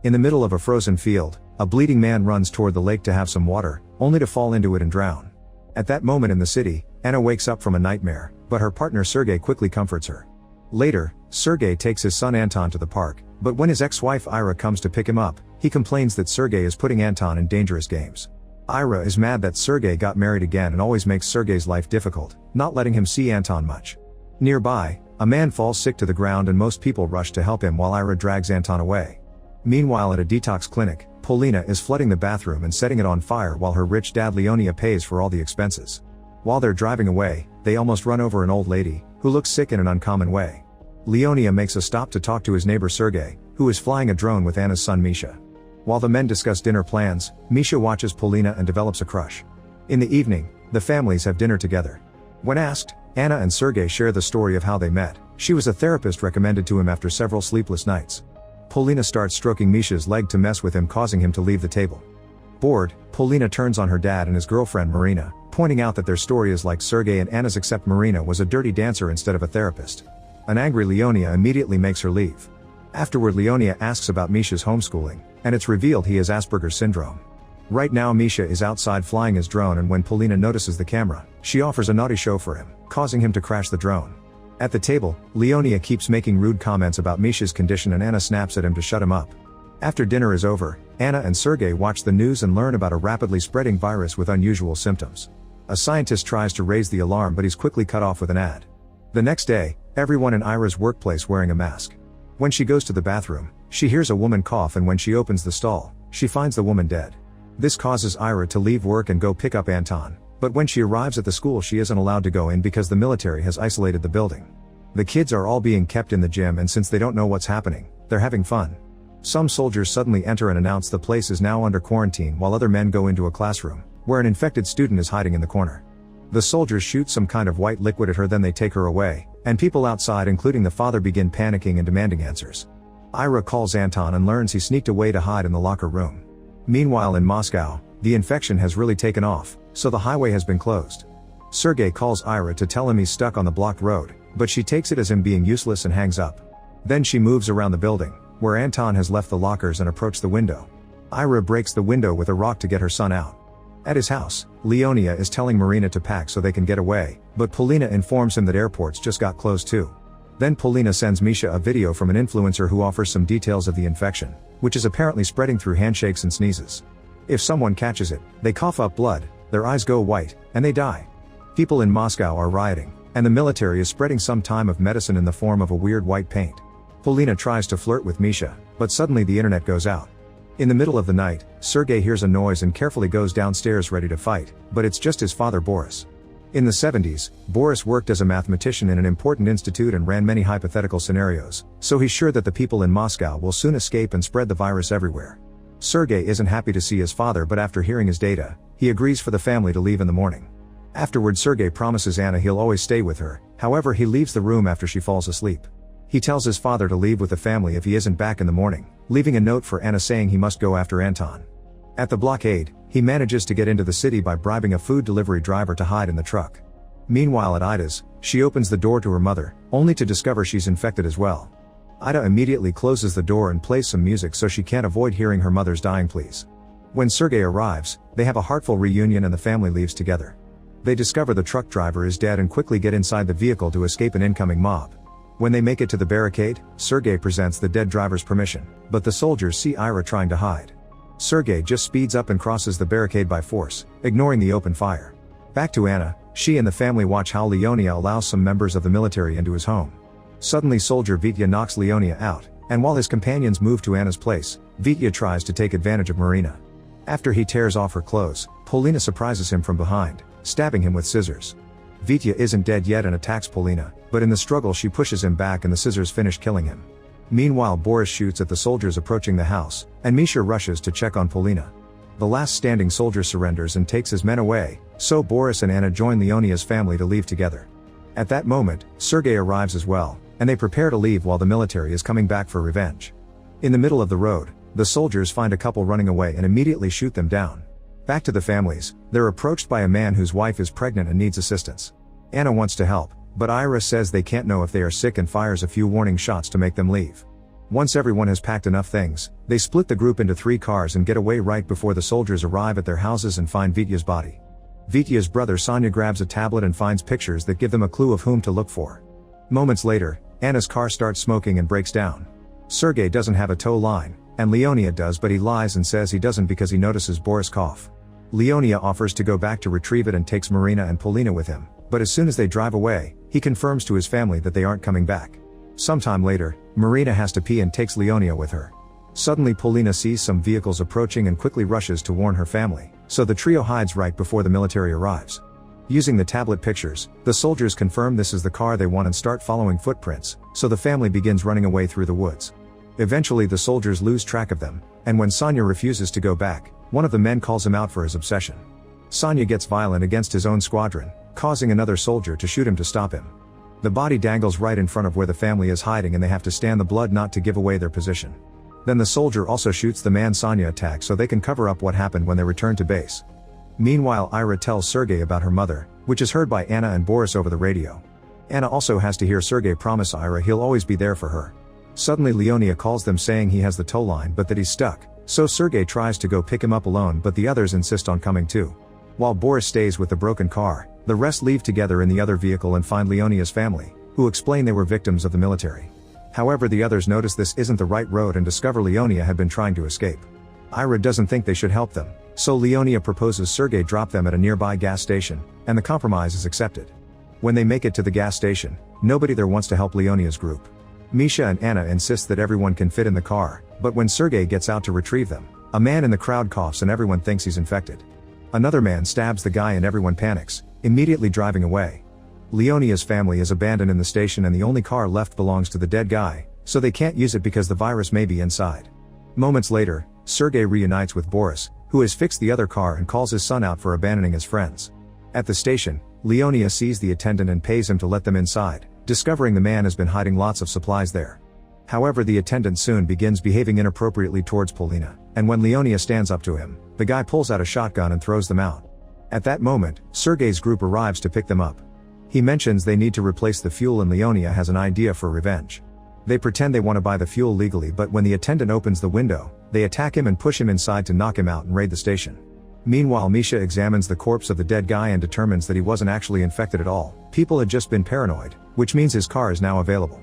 In the middle of a frozen field, a bleeding man runs toward the lake to have some water, only to fall into it and drown. At that moment in the city, Anna wakes up from a nightmare, but her partner Sergei quickly comforts her. Later, Sergei takes his son Anton to the park, but when his ex-wife Ira comes to pick him up, he complains that Sergei is putting Anton in dangerous games. Ira is mad that Sergei got married again and always makes Sergei's life difficult, not letting him see Anton much. Nearby, a man falls sick to the ground and most people rush to help him while Ira drags Anton away. Meanwhile at a detox clinic, Polina is flooding the bathroom and setting it on fire while her rich dad Leonia pays for all the expenses. While they're driving away, they almost run over an old lady, who looks sick in an uncommon way. Leonia makes a stop to talk to his neighbor Sergei, who is flying a drone with Anna's son Misha. While the men discuss dinner plans, Misha watches Polina and develops a crush. In the evening, the families have dinner together. When asked, Anna and Sergei share the story of how they met. She was a therapist recommended to him after several sleepless nights. Polina starts stroking Misha's leg to mess with him, causing him to leave the table. Bored, Polina turns on her dad and his girlfriend Marina, pointing out that their story is like Sergei and Anna's, except Marina was a dirty dancer instead of a therapist. An angry Leonia immediately makes her leave. Afterward, Leonia asks about Misha's homeschooling, and it's revealed he has Asperger's syndrome. Right now Misha is outside flying his drone, and when Polina notices the camera, she offers a naughty show for him, causing him to crash the drone. At the table, Leonia keeps making rude comments about Misha's condition and Anna snaps at him to shut him up. After dinner is over, Anna and Sergei watch the news and learn about a rapidly spreading virus with unusual symptoms. A scientist tries to raise the alarm but he's quickly cut off with an ad. The next day, everyone in Ira's workplace wearing a mask. When she goes to the bathroom, she hears a woman cough, and when she opens the stall, she finds the woman dead. This causes Ira to leave work and go pick up Anton, but when she arrives at the school she isn't allowed to go in because the military has isolated the building. The kids are all being kept in the gym, and since they don't know what's happening, they're having fun. Some soldiers suddenly enter and announce the place is now under quarantine, while other men go into a classroom, where an infected student is hiding in the corner. The soldiers shoot some kind of white liquid at her, then they take her away, and people outside including the father begin panicking and demanding answers. Ira calls Anton and learns he sneaked away to hide in the locker room. Meanwhile in Moscow, the infection has really taken off, so the highway has been closed. Sergei calls Ira to tell him he's stuck on the blocked road, but she takes it as him being useless and hangs up. Then she moves around the building, where Anton has left the lockers, and approaches the window. Ira breaks the window with a rock to get her son out. At his house, Leonia is telling Marina to pack so they can get away, but Polina informs him that airports just got closed too. Then Polina sends Misha a video from an influencer who offers some details of the infection, which is apparently spreading through handshakes and sneezes. If someone catches it, they cough up blood, their eyes go white, and they die. People in Moscow are rioting, and the military is spreading some type of medicine in the form of a weird white paint. Polina tries to flirt with Misha, but suddenly the internet goes out. In the middle of the night, Sergei hears a noise and carefully goes downstairs ready to fight, but it's just his father Boris. In the 70s, Boris worked as a mathematician in an important institute and ran many hypothetical scenarios, so he's sure that the people in Moscow will soon escape and spread the virus everywhere. Sergei isn't happy to see his father, but after hearing his data, he agrees for the family to leave in the morning. Afterward, Sergei promises Anna he'll always stay with her, however he leaves the room after she falls asleep. He tells his father to leave with the family if he isn't back in the morning, leaving a note for Anna saying he must go after Anton. At the blockade, he manages to get into the city by bribing a food delivery driver to hide in the truck. Meanwhile at Ida's, she opens the door to her mother, only to discover she's infected as well. Ida immediately closes the door and plays some music so she can't avoid hearing her mother's dying pleas. When Sergei arrives, they have a heartful reunion and the family leaves together. They discover the truck driver is dead and quickly get inside the vehicle to escape an incoming mob. When they make it to the barricade, Sergei presents the dead driver's permission, but the soldiers see Ira trying to hide. Sergei just speeds up and crosses the barricade by force, ignoring the open fire. Back to Anna, she and the family watch how Leonia allows some members of the military into his home. Suddenly soldier Vitya knocks Leonia out, and while his companions move to Anna's place, Vitya tries to take advantage of Marina. After he tears off her clothes, Polina surprises him from behind, stabbing him with scissors. Vitya isn't dead yet and attacks Polina, but in the struggle she pushes him back and the scissors finish killing him. Meanwhile Boris shoots at the soldiers approaching the house, and Misha rushes to check on Polina. The last standing soldier surrenders and takes his men away, so Boris and Anna join Leonia's family to leave together. At that moment, Sergei arrives as well, and they prepare to leave while the military is coming back for revenge. In the middle of the road, the soldiers find a couple running away and immediately shoot them down. Back to the families, they're approached by a man whose wife is pregnant and needs assistance. Anna wants to help, but Ira says they can't know if they are sick and fires a few warning shots to make them leave. Once everyone has packed enough things, they split the group into 3 cars and get away right before the soldiers arrive at their houses and find Vitya's body. Vitya's brother Sonya grabs a tablet and finds pictures that give them a clue of whom to look for. Moments later, Anna's car starts smoking and breaks down. Sergei doesn't have a tow line, and Leonia does, but he lies and says he doesn't because he notices Boris cough. Leonia offers to go back to retrieve it and takes Marina and Polina with him, but as soon as they drive away, he confirms to his family that they aren't coming back. Sometime later, Marina has to pee and takes Leonia with her. Suddenly Polina sees some vehicles approaching and quickly rushes to warn her family, so the trio hides right before the military arrives. Using the tablet pictures, the soldiers confirm this is the car they want and start following footprints, so the family begins running away through the woods. Eventually the soldiers lose track of them, and when Sonya refuses to go back, one of the men calls him out for his obsession. Sonya gets violent against his own squadron, causing another soldier to shoot him to stop him. The body dangles right in front of where the family is hiding and they have to stand the blood not to give away their position. Then the soldier also shoots the man Sonya attacked so they can cover up what happened when they return to base. Meanwhile Ira tells Sergei about her mother, which is heard by Anna and Boris over the radio. Anna also has to hear Sergei promise Ira he'll always be there for her. Suddenly Leonia calls them saying he has the tow line but that he's stuck, so Sergei tries to go pick him up alone but the others insist on coming too. While Boris stays with the broken car, the rest leave together in the other vehicle and find Leonia's family, who explain they were victims of the military. However, the others notice this isn't the right road and discover Leonia had been trying to escape. Ira doesn't think they should help them, so Leonia proposes Sergei drop them at a nearby gas station, and the compromise is accepted. When they make it to the gas station, nobody there wants to help Leonia's group. Misha and Anna insist that everyone can fit in the car, but when Sergei gets out to retrieve them, a man in the crowd coughs and everyone thinks he's infected. Another man stabs the guy and everyone panics, immediately driving away. Leonia's family is abandoned in the station and the only car left belongs to the dead guy, so they can't use it because the virus may be inside. Moments later, Sergei reunites with Boris, who has fixed the other car and calls his son out for abandoning his friends. At the station, Leonia sees the attendant and pays him to let them inside, discovering the man has been hiding lots of supplies there. However, the attendant soon begins behaving inappropriately towards Polina, and when Leonia stands up to him, the guy pulls out a shotgun and throws them out. At that moment, Sergei's group arrives to pick them up. He mentions they need to replace the fuel and Leonia has an idea for revenge. They pretend they want to buy the fuel legally, but when the attendant opens the window, they attack him and push him inside to knock him out and raid the station. Meanwhile, Misha examines the corpse of the dead guy and determines that he wasn't actually infected at all. People had just been paranoid, which means his car is now available.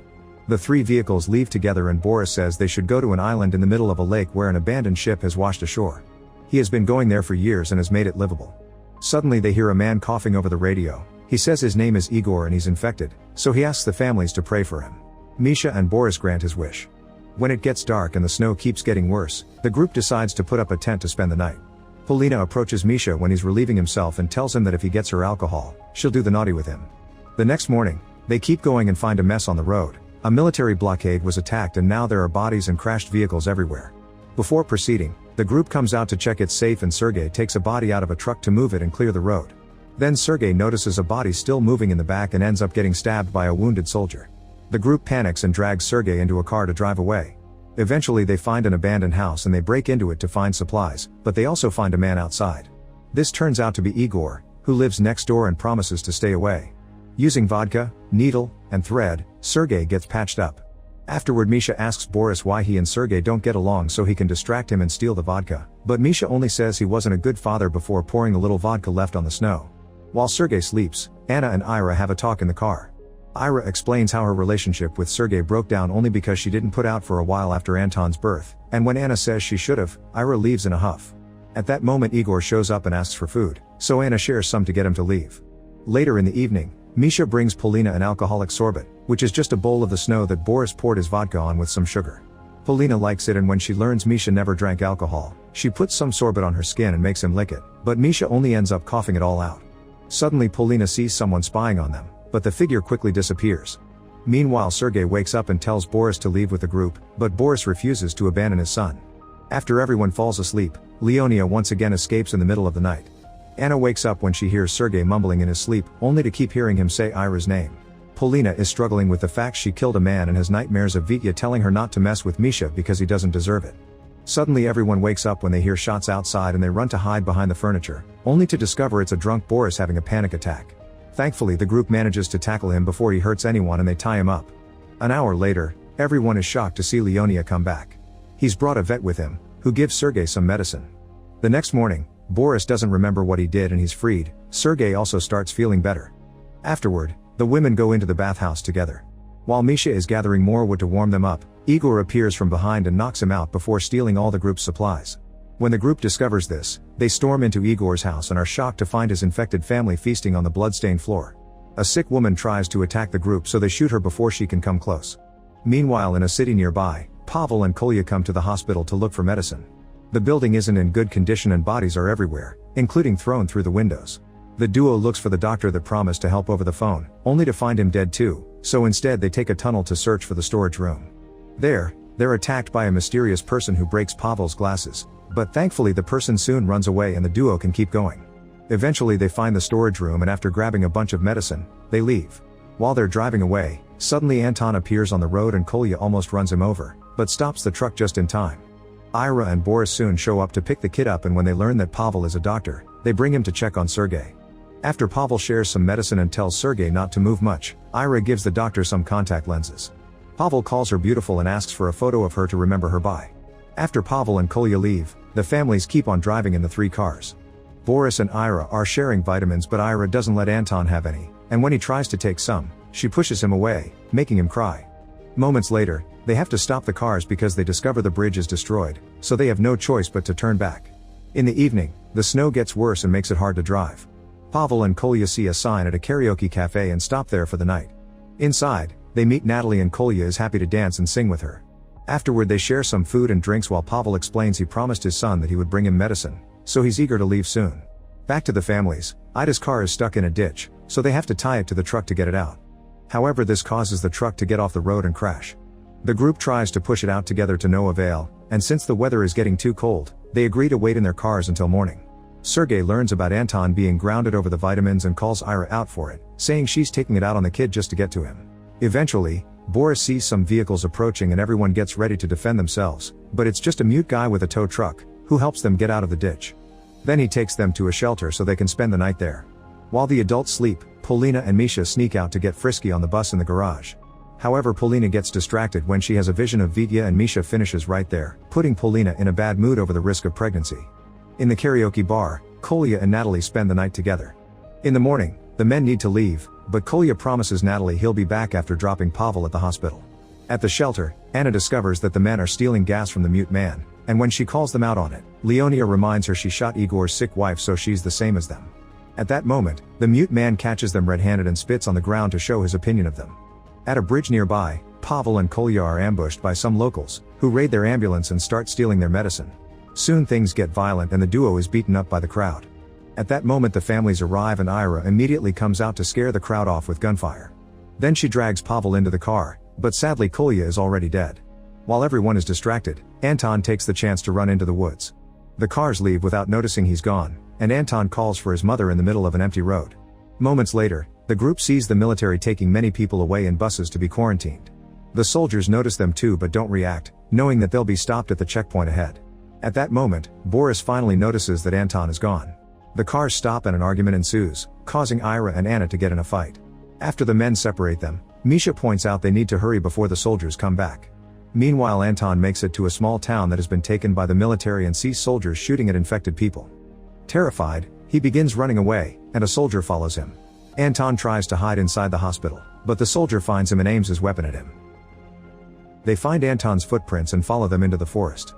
The 3 vehicles leave together and Boris says they should go to an island in the middle of a lake where an abandoned ship has washed ashore. He has been going there for years and has made it livable. Suddenly they hear a man coughing over the radio. He says his name is Igor and he's infected, so he asks the families to pray for him. Misha and Boris grant his wish. When it gets dark and the snow keeps getting worse, the group decides to put up a tent to spend the night. Polina approaches Misha when he's relieving himself and tells him that if he gets her alcohol, she'll do the naughty with him. The next morning, they keep going and find a mess on the road. A military blockade was attacked and now there are bodies and crashed vehicles everywhere. Before proceeding, the group comes out to check it's safe and Sergei takes a body out of a truck to move it and clear the road. Then Sergei notices a body still moving in the back and ends up getting stabbed by a wounded soldier. The group panics and drags Sergei into a car to drive away. Eventually they find an abandoned house and they break into it to find supplies, but they also find a man outside. This turns out to be Igor, who lives next door and promises to stay away. Using vodka, needle, and thread, Sergei gets patched up. Afterward Misha asks Boris why he and Sergei don't get along so he can distract him and steal the vodka, but Misha only says he wasn't a good father before pouring a little vodka left on the snow. While Sergei sleeps, Anna and Ira have a talk in the car. Ira explains how her relationship with Sergei broke down only because she didn't put out for a while after Anton's birth, and when Anna says she should've, Ira leaves in a huff. At that moment Igor shows up and asks for food, so Anna shares some to get him to leave. Later in the evening, Misha brings Polina an alcoholic sorbet, which is just a bowl of the snow that Boris poured his vodka on with some sugar. Polina likes it and when she learns Misha never drank alcohol, she puts some sorbet on her skin and makes him lick it, but Misha only ends up coughing it all out. Suddenly Polina sees someone spying on them, but the figure quickly disappears. Meanwhile Sergei wakes up and tells Boris to leave with the group, but Boris refuses to abandon his son. After everyone falls asleep, Leonia once again escapes in the middle of the night. Anna wakes up when she hears Sergei mumbling in his sleep, only to keep hearing him say Ira's name. Polina is struggling with the fact she killed a man and has nightmares of Vitya telling her not to mess with Misha because he doesn't deserve it. Suddenly everyone wakes up when they hear shots outside and they run to hide behind the furniture, only to discover it's a drunk Boris having a panic attack. Thankfully the group manages to tackle him before he hurts anyone and they tie him up. An hour later, Everyone is shocked to see Leonia come back. He's brought a vet with him, who gives Sergei some medicine. The next morning, Boris doesn't remember what he did and he's freed. Sergei also starts feeling better. Afterward, the women go into the bathhouse together. While Misha is gathering more wood to warm them up, Igor appears from behind and knocks him out before stealing all the group's supplies. When the group discovers this, they storm into Igor's house and are shocked to find his infected family feasting on the blood-stained floor. A sick woman tries to attack the group, so they shoot her before she can come close. Meanwhile, in a city nearby, Pavel and Kolya come to the hospital to look for medicine. The building isn't in good condition and bodies are everywhere, including thrown through the windows. The duo looks for the doctor that promised to help over the phone, only to find him dead too, so instead they take a tunnel to search for the storage room. There, they're attacked by a mysterious person who breaks Pavel's glasses, but thankfully the person soon runs away and the duo can keep going. Eventually they find the storage room and after grabbing a bunch of medicine, they leave. While they're driving away, suddenly Anton appears on the road and Kolya almost runs him over, but stops the truck just in time. Ira and Boris soon show up to pick the kid up, and when they learn that Pavel is a doctor, they bring him to check on Sergei. After Pavel shares some medicine and tells Sergei not to move much, Ira gives the doctor some contact lenses. Pavel calls her beautiful and asks for a photo of her to remember her by. After Pavel and Kolya leave, the families keep on driving in the 3 cars. Boris and Ira are sharing vitamins, but Ira doesn't let Anton have any, and when he tries to take some, she pushes him away, making him cry. Moments later, they have to stop the cars because they discover the bridge is destroyed, so they have no choice but to turn back. In the evening, the snow gets worse and makes it hard to drive. Pavel and Kolya see a sign at a karaoke cafe and stop there for the night. Inside, they meet Natalie and Kolya is happy to dance and sing with her. Afterward they share some food and drinks while Pavel explains he promised his son that he would bring him medicine, so he's eager to leave soon. Back to the families, Ida's car is stuck in a ditch, so they have to tie it to the truck to get it out. However, this causes the truck to get off the road and crash. The group tries to push it out together to no avail, and since the weather is getting too cold, they agree to wait in their cars until morning. Sergei learns about Anton being grounded over the vitamins and calls Ira out for it, saying she's taking it out on the kid just to get to him. Eventually, Boris sees some vehicles approaching and everyone gets ready to defend themselves, but it's just a mute guy with a tow truck, who helps them get out of the ditch. Then he takes them to a shelter so they can spend the night there. While the adults sleep, Polina and Misha sneak out to get frisky on the bus in the garage. However, Polina gets distracted when she has a vision of Vitya and Misha finishes right there, putting Polina in a bad mood over the risk of pregnancy. In the karaoke bar, Kolya and Natalie spend the night together. In the morning, the men need to leave, but Kolya promises Natalie he'll be back after dropping Pavel at the hospital. At the shelter, Anna discovers that the men are stealing gas from the mute man, and when she calls them out on it, Leonia reminds her she shot Igor's sick wife, so she's the same as them. At that moment, the mute man catches them red-handed and spits on the ground to show his opinion of them. At a bridge nearby, Pavel and Kolya are ambushed by some locals, who raid their ambulance and start stealing their medicine. Soon things get violent and the duo is beaten up by the crowd. At that moment the families arrive and Ira immediately comes out to scare the crowd off with gunfire. Then she drags Pavel into the car, but sadly Kolya is already dead. While everyone is distracted, Anton takes the chance to run into the woods. The cars leave without noticing he's gone, and Anton calls for his mother in the middle of an empty road. Moments later, the group sees the military taking many people away in buses to be quarantined. The soldiers notice them too but don't react, knowing that they'll be stopped at the checkpoint ahead. At that moment, Boris finally notices that Anton is gone. The cars stop and an argument ensues, causing Ira and Anna to get in a fight. After the men separate them, Misha points out they need to hurry before the soldiers come back. Meanwhile, Anton makes it to a small town that has been taken by the military and sees soldiers shooting at infected people. Terrified, he begins running away, and a soldier follows him. Anton tries to hide inside the hospital, but the soldier finds him and aims his weapon at him. They find Anton's footprints and follow them into the forest.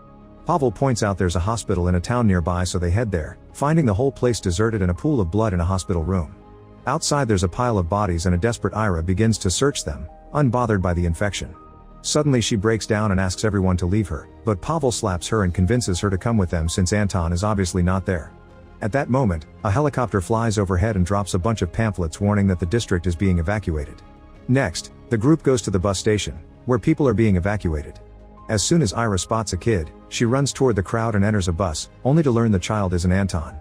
Pavel points out there's a hospital in a town nearby, so they head there, finding the whole place deserted and a pool of blood in a hospital room. Outside there's a pile of bodies and a desperate Ira begins to search them, unbothered by the infection. Suddenly she breaks down and asks everyone to leave her, but Pavel slaps her and convinces her to come with them since Anton is obviously not there. At that moment, a helicopter flies overhead and drops a bunch of pamphlets warning that the district is being evacuated. Next, the group goes to the bus station, where people are being evacuated. As soon as Ira spots a kid, she runs toward the crowd and enters a bus, only to learn the child isn't Anton.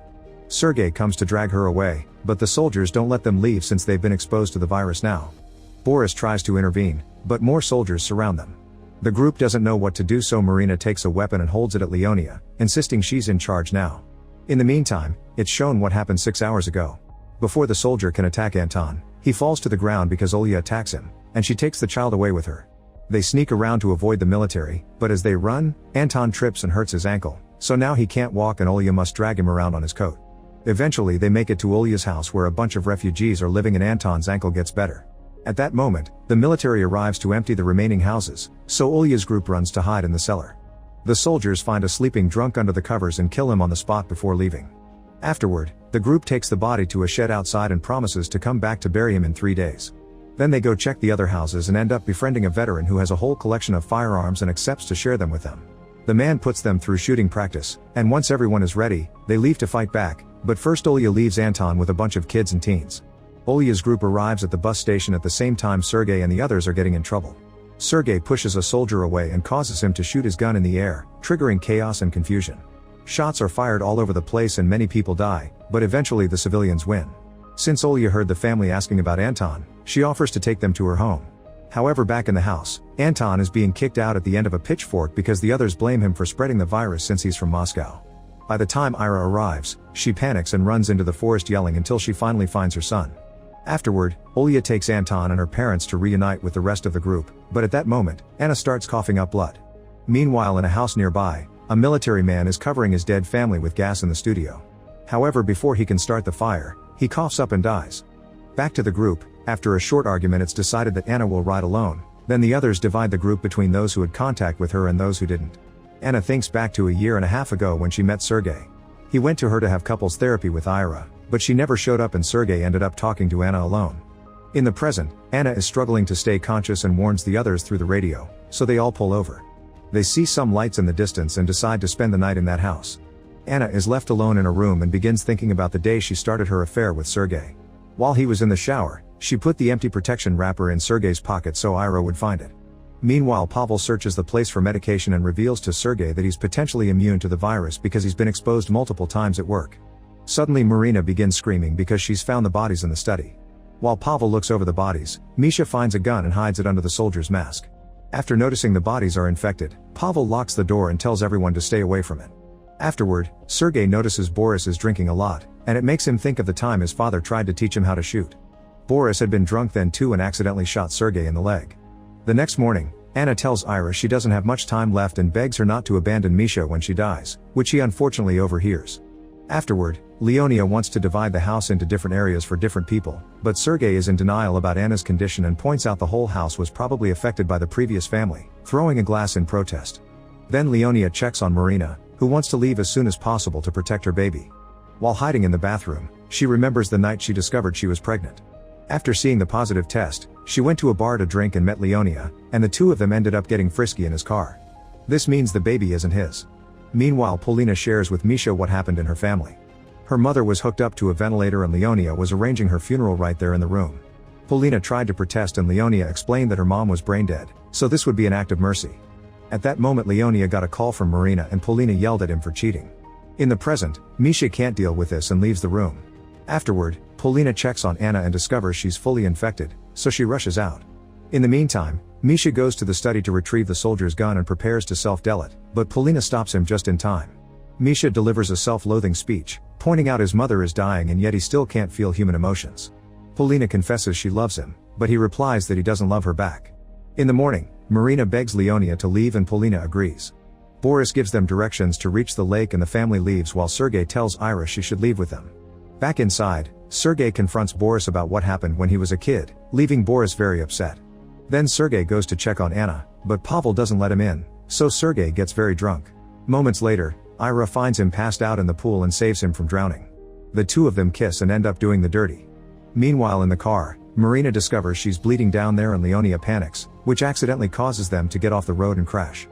Sergei comes to drag her away, but the soldiers don't let them leave since they've been exposed to the virus now. Boris tries to intervene, but more soldiers surround them. The group doesn't know what to do, so Marina takes a weapon and holds it at Leonia, insisting she's in charge now. In the meantime, it's shown what happened 6 hours ago. Before the soldier can attack Anton, he falls to the ground because Olya attacks him, and she takes the child away with her. They sneak around to avoid the military, but as they run, Anton trips and hurts his ankle, so now he can't walk and Olya must drag him around on his coat. Eventually they make it to Olya's house where a bunch of refugees are living and Anton's ankle gets better. At that moment, the military arrives to empty the remaining houses, so Olya's group runs to hide in the cellar. The soldiers find a sleeping drunk under the covers and kill him on the spot before leaving. Afterward, the group takes the body to a shed outside and promises to come back to bury him in 3 days. Then they go check the other houses and end up befriending a veteran who has a whole collection of firearms and accepts to share them with them. The man puts them through shooting practice, and once everyone is ready, they leave to fight back, but first Olya leaves Anton with a bunch of kids and teens. Olya's group arrives at the bus station at the same time Sergei and the others are getting in trouble. Sergei pushes a soldier away and causes him to shoot his gun in the air, triggering chaos and confusion. Shots are fired all over the place and many people die, but eventually the civilians win. Since Olya heard the family asking about Anton, she offers to take them to her home. However, back in the house, Anton is being kicked out at the end of a pitchfork because the others blame him for spreading the virus since he's from Moscow. By the time Ira arrives, she panics and runs into the forest yelling until she finally finds her son. Afterward, Olya takes Anton and her parents to reunite with the rest of the group, but at that moment, Anna starts coughing up blood. Meanwhile, in a house nearby, a military man is covering his dead family with gas in the studio. However, before he can start the fire, he coughs up and dies. Back to the group, after a short argument it's decided that Anna will ride alone, then the others divide the group between those who had contact with her and those who didn't. Anna thinks back to a year and a half ago when she met Sergei. He went to her to have couples therapy with Ira, but she never showed up and Sergei ended up talking to Anna alone. In the present, Anna is struggling to stay conscious and warns the others through the radio, so they all pull over. They see some lights in the distance and decide to spend the night in that house. Anna is left alone in a room and begins thinking about the day she started her affair with Sergei. While he was in the shower, she put the empty protection wrapper in Sergei's pocket so Ira would find it. Meanwhile, Pavel searches the place for medication and reveals to Sergei that he's potentially immune to the virus because he's been exposed multiple times at work. Suddenly Marina begins screaming because she's found the bodies in the study. While Pavel looks over the bodies, Misha finds a gun and hides it under the soldier's mask. After noticing the bodies are infected, Pavel locks the door and tells everyone to stay away from it. Afterward, Sergei notices Boris is drinking a lot, and it makes him think of the time his father tried to teach him how to shoot. Boris had been drunk then too and accidentally shot Sergei in the leg. The next morning, Anna tells Ira she doesn't have much time left and begs her not to abandon Misha when she dies, which he unfortunately overhears. Afterward, Leonia wants to divide the house into different areas for different people, but Sergei is in denial about Anna's condition and points out the whole house was probably affected by the previous family, throwing a glass in protest. Then Leonia checks on Marina, who wants to leave as soon as possible to protect her baby. While hiding in the bathroom, she remembers the night she discovered she was pregnant. After seeing the positive test, she went to a bar to drink and met Leonia, and the two of them ended up getting frisky in his car. This means the baby isn't his. Meanwhile, Polina shares with Misha what happened in her family. Her mother was hooked up to a ventilator and Leonia was arranging her funeral right there in the room. Polina tried to protest and Leonia explained that her mom was brain dead, so this would be an act of mercy. At that moment Leonia got a call from Marina and Polina yelled at him for cheating. In the present, Misha can't deal with this and leaves the room. Afterward, Polina checks on Anna and discovers she's fully infected, so she rushes out. In the meantime, Misha goes to the study to retrieve the soldier's gun and prepares to self-delete, but Polina stops him just in time. Misha delivers a self-loathing speech, pointing out his mother is dying and yet he still can't feel human emotions. Polina confesses she loves him, but he replies that he doesn't love her back. In the morning, Marina begs Leonia to leave and Polina agrees. Boris gives them directions to reach the lake and the family leaves while Sergei tells Ira she should leave with them. Back inside, Sergei confronts Boris about what happened when he was a kid, leaving Boris very upset. Then Sergei goes to check on Anna, but Pavel doesn't let him in, so Sergei gets very drunk. Moments later, Ira finds him passed out in the pool and saves him from drowning. The two of them kiss and end up doing the dirty. Meanwhile in the car, Marina discovers she's bleeding down there and Leonia panics, which accidentally causes them to get off the road and crash.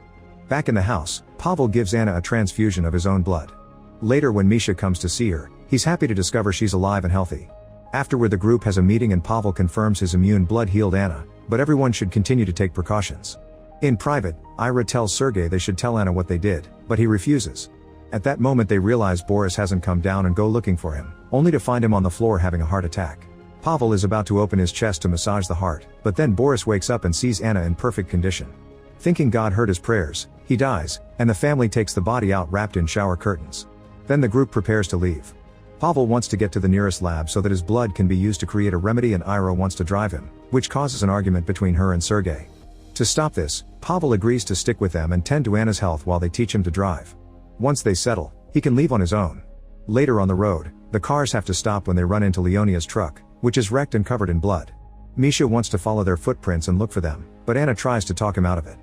Back in the house, Pavel gives Anna a transfusion of his own blood. Later when Misha comes to see her, he's happy to discover she's alive and healthy. Afterward the group has a meeting and Pavel confirms his immune blood healed Anna, but everyone should continue to take precautions. In private, Ira tells Sergei they should tell Anna what they did, but he refuses. At that moment they realize Boris hasn't come down and go looking for him, only to find him on the floor having a heart attack. Pavel is about to open his chest to massage the heart, but then Boris wakes up and sees Anna in perfect condition. Thinking God heard his prayers, he dies, and the family takes the body out wrapped in shower curtains. Then the group prepares to leave. Pavel wants to get to the nearest lab so that his blood can be used to create a remedy and Ira wants to drive him, which causes an argument between her and Sergei. To stop this, Pavel agrees to stick with them and tend to Anna's health while they teach him to drive. Once they settle, he can leave on his own. Later on the road, the cars have to stop when they run into Leonia's truck, which is wrecked and covered in blood. Misha wants to follow their footprints and look for them, but Anna tries to talk him out of it.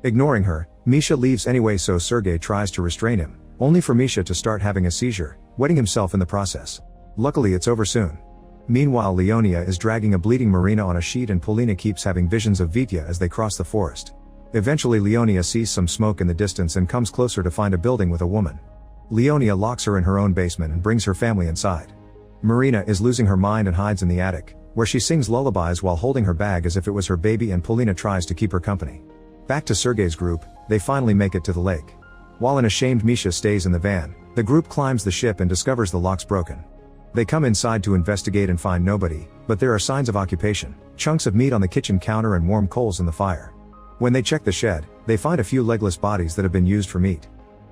Ignoring her, Misha leaves anyway, so Sergei tries to restrain him, only for Misha to start having a seizure, wetting himself in the process. Luckily it's over soon. Meanwhile, Leonia is dragging a bleeding Marina on a sheet and Polina keeps having visions of Vitya as they cross the forest. Eventually Leonia sees some smoke in the distance and comes closer to find a building with a woman. Leonia locks her in her own basement and brings her family inside. Marina is losing her mind and hides in the attic, where she sings lullabies while holding her bag as if it was her baby, and Polina tries to keep her company. Back to Sergei's group, they finally make it to the lake. While an ashamed Misha stays in the van, the group climbs the ship and discovers the locks broken. They come inside to investigate and find nobody, but there are signs of occupation, chunks of meat on the kitchen counter and warm coals in the fire. When they check the shed, they find a few legless bodies that have been used for meat.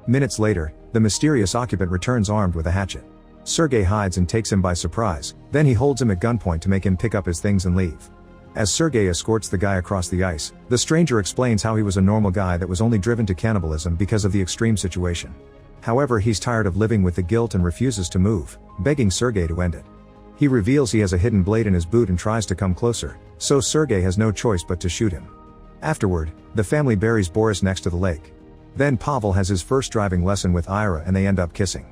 Minutes later, the mysterious occupant returns armed with a hatchet. Sergei hides and takes him by surprise, then he holds him at gunpoint to make him pick up his things and leave. As Sergei escorts the guy across the ice, the stranger explains how he was a normal guy that was only driven to cannibalism because of the extreme situation. However, he's tired of living with the guilt and refuses to move, begging Sergei to end it. He reveals he has a hidden blade in his boot and tries to come closer, so Sergei has no choice but to shoot him. Afterward, the family buries Boris next to the lake. Then Pavel has his first driving lesson with Ira and they end up kissing.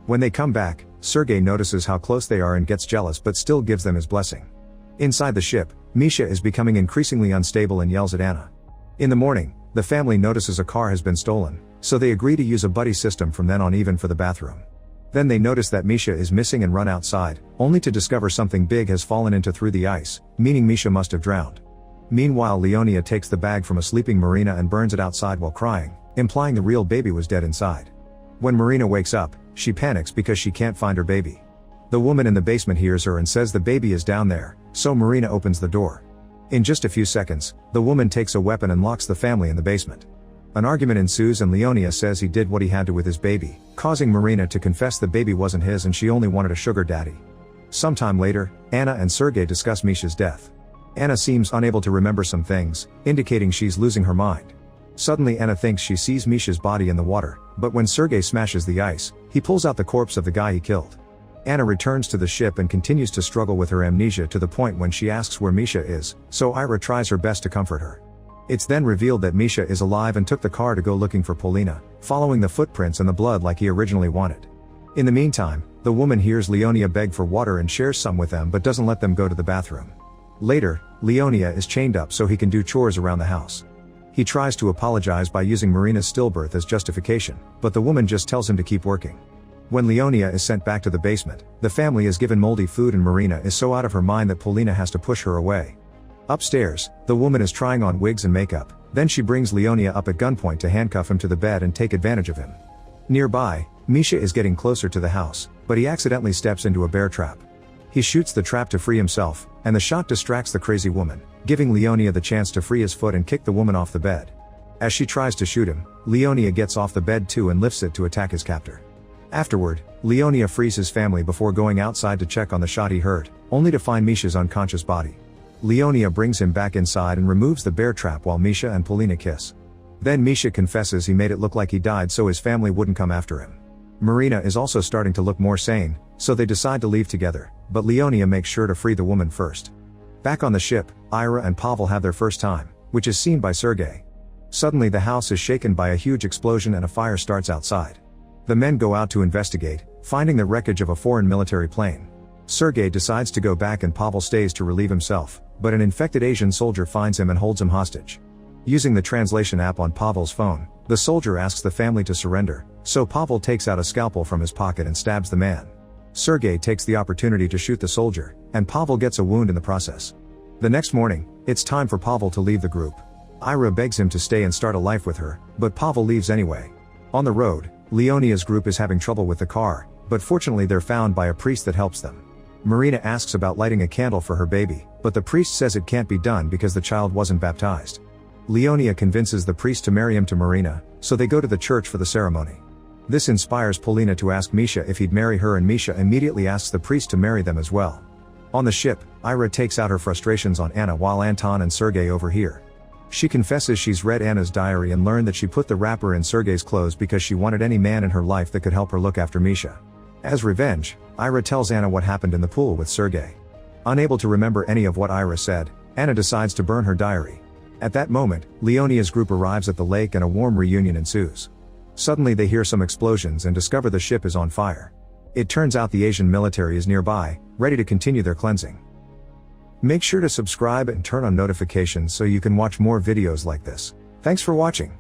When they come back, Sergei notices how close they are and gets jealous but still gives them his blessing. Inside the ship, Misha is becoming increasingly unstable and yells at Anna. In the morning, the family notices a car has been stolen, so they agree to use a buddy system from then on, even for the bathroom. Then they notice that Misha is missing and run outside, only to discover something big has fallen into through the ice, meaning Misha must have drowned. Meanwhile, Leonia takes the bag from a sleeping Marina and burns it outside while crying, implying the real baby was dead inside. When Marina wakes up, she panics because she can't find her baby. The woman in the basement hears her and says the baby is down there, so Marina opens the door. In just a few seconds, the woman takes a weapon and locks the family in the basement. An argument ensues and Leonia says he did what he had to with his baby, causing Marina to confess the baby wasn't his and she only wanted a sugar daddy. Sometime later, Anna and Sergei discuss Misha's death. Anna seems unable to remember some things, indicating she's losing her mind. Suddenly Anna thinks she sees Misha's body in the water, but when Sergei smashes the ice, he pulls out the corpse of the guy he killed. Anna returns to the ship and continues to struggle with her amnesia to the point when she asks where Misha is, so Ira tries her best to comfort her. It's then revealed that Misha is alive and took the car to go looking for Polina, following the footprints and the blood like he originally wanted. In the meantime, the woman hears Leonia beg for water and shares some with them but doesn't let them go to the bathroom. Later, Leonia is chained up so he can do chores around the house. He tries to apologize by using Marina's stillbirth as justification, but the woman just tells him to keep working. When Leonia is sent back to the basement, the family is given moldy food and Marina is so out of her mind that Polina has to push her away. Upstairs, the woman is trying on wigs and makeup, then she brings Leonia up at gunpoint to handcuff him to the bed and take advantage of him. Nearby, Misha is getting closer to the house, but he accidentally steps into a bear trap. He shoots the trap to free himself, and the shot distracts the crazy woman, giving Leonia the chance to free his foot and kick the woman off the bed. As she tries to shoot him, Leonia gets off the bed too and lifts it to attack his captor. Afterward, Leonia frees his family before going outside to check on the shot he heard, only to find Misha's unconscious body. Leonia brings him back inside and removes the bear trap while Misha and Polina kiss. Then Misha confesses he made it look like he died so his family wouldn't come after him. Marina is also starting to look more sane, so they decide to leave together, but Leonia makes sure to free the woman first. Back on the ship, Ira and Pavel have their first time, which is seen by Sergei. Suddenly the house is shaken by a huge explosion and a fire starts outside. The men go out to investigate, finding the wreckage of a foreign military plane. Sergei decides to go back and Pavel stays to relieve himself, but an infected Asian soldier finds him and holds him hostage. Using the translation app on Pavel's phone, the soldier asks the family to surrender, so Pavel takes out a scalpel from his pocket and stabs the man. Sergei takes the opportunity to shoot the soldier, and Pavel gets a wound in the process. The next morning, it's time for Pavel to leave the group. Ira begs him to stay and start a life with her, but Pavel leaves anyway. On the road, Leonia's group is having trouble with the car, but fortunately they're found by a priest that helps them. Marina asks about lighting a candle for her baby, but the priest says it can't be done because the child wasn't baptized. Leonia convinces the priest to marry him to Marina, so they go to the church for the ceremony. This inspires Polina to ask Misha if he'd marry her and Misha immediately asks the priest to marry them as well. On the ship, Ira takes out her frustrations on Anna while Anton and Sergei overhear. She confesses she's read Anna's diary and learned that she put the wrapper in Sergei's clothes because she wanted any man in her life that could help her look after Misha. As revenge, Ira tells Anna what happened in the pool with Sergei. Unable to remember any of what Ira said, Anna decides to burn her diary. At that moment, Leonia's group arrives at the lake and a warm reunion ensues. Suddenly they hear some explosions and discover the ship is on fire. It turns out the Asian military is nearby, ready to continue their cleansing. Make sure to subscribe and turn on notifications so you can watch more videos like this. Thanks for watching.